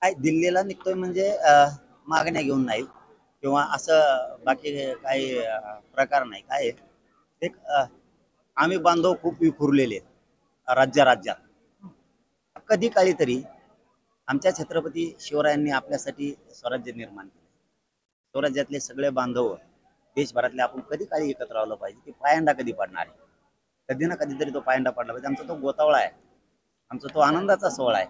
काय दिल्लीला निघतोय म्हणजे मागण्या घेऊन नाही किंवा असं बाकी काही प्रकार नाही. काय आहे, एक आम्ही बांधव खूप विखुरलेले आहेत राज्यात. कधी काळी तरी आमच्या छत्रपती शिवरायांनी आपल्यासाठी स्वराज्य निर्माण केलं. स्वराज्यातले सगळे बांधव देशभरातले आपण कधी काळी एकत्र राहिलं पाहिजे. ते पायंडा कधी पडणार आहे, कधी ना कधीतरी तो पायंडा पडला पाहिजे. आमचा तो गोतावळा आहे, आमचा तो आनंदाचा सोहळा आहे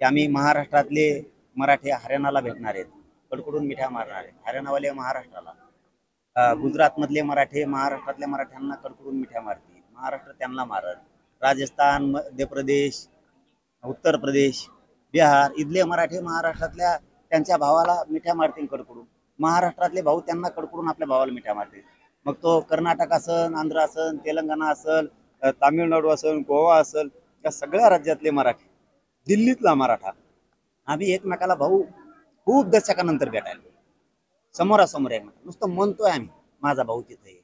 की आम्ही महाराष्ट्रातले मराठी हरियाणाला भेटणार आहेत, कडकडून मिठ्या मारणार आहेत. हरियाणावाले महाराष्ट्राला, गुजरातमधले मराठे महाराष्ट्रातल्या मराठ्यांना कडकडून मिठ्या मारतील, महाराष्ट्र त्यांना मारत. राजस्थान, मध्य प्रदेश, उत्तर प्रदेश, बिहार इथले मराठे महाराष्ट्रातल्या त्यांच्या भावाला मिठ्या मारतील कडकडून. महाराष्ट्रातले भाऊ त्यांना कडकडून आपल्या भावाला मिठ्या मारतील. मग तो कर्नाटक असन, आंध्र असन, तेलंगणा असल, तामिळनाडू असन, गोवा असल, या सगळ्या राज्यातले मराठी, दिल्लीतला मराठा, आम्ही एकमेकाला भाऊ खूप दशकानंतर भेटायला समोरासमोर एकमेकाला नुसतं म्हणतोय आम्ही माझा भाऊ तिथे आहे,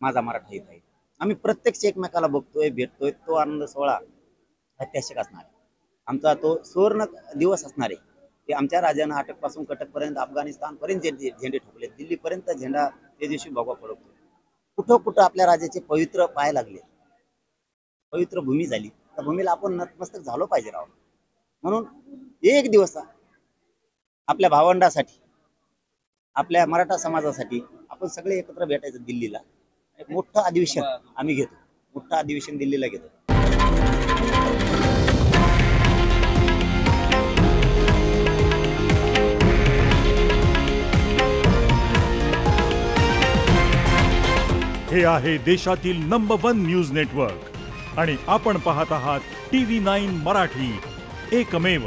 माझा मराठा इथे आहे. आम्ही प्रत्यक्ष एकमेकाला बघतोय, भेटतोय. तो आनंद सोहळा ऐतिहासिक असणार आहे. आमचा तो सुवर्ण दिवस असणार आहे की आमच्या राजानं अटकपासून कटकपर्यंत, अफगाणिस्तानपर्यंत जे झेंडे ठोकले, दिल्लीपर्यंत झेंडा त्या दिवशी भगवा फडकतो. कुठं कुठं आपल्या राजाचे पवित्र पाय लागले, पवित्र भूमी झाली, त्या भूमीला आपण नतमस्तक झालो पाहिजे राव. म्हणून एक दिवस आपल्या भावंडासाठी, आपल्या मराठा समाजासाठी आपण सगळे एकत्र भेटायचं दिल्लीला. एक मोठं अधिवेशन आम्ही घेतो, मोठं अधिवेशन दिल्लीला घेतो. हे आहे देशातील नंबर 1 न्यूज नेटवर्क आणि आपण पाहत आहात TV9 मराठी, एकमेव.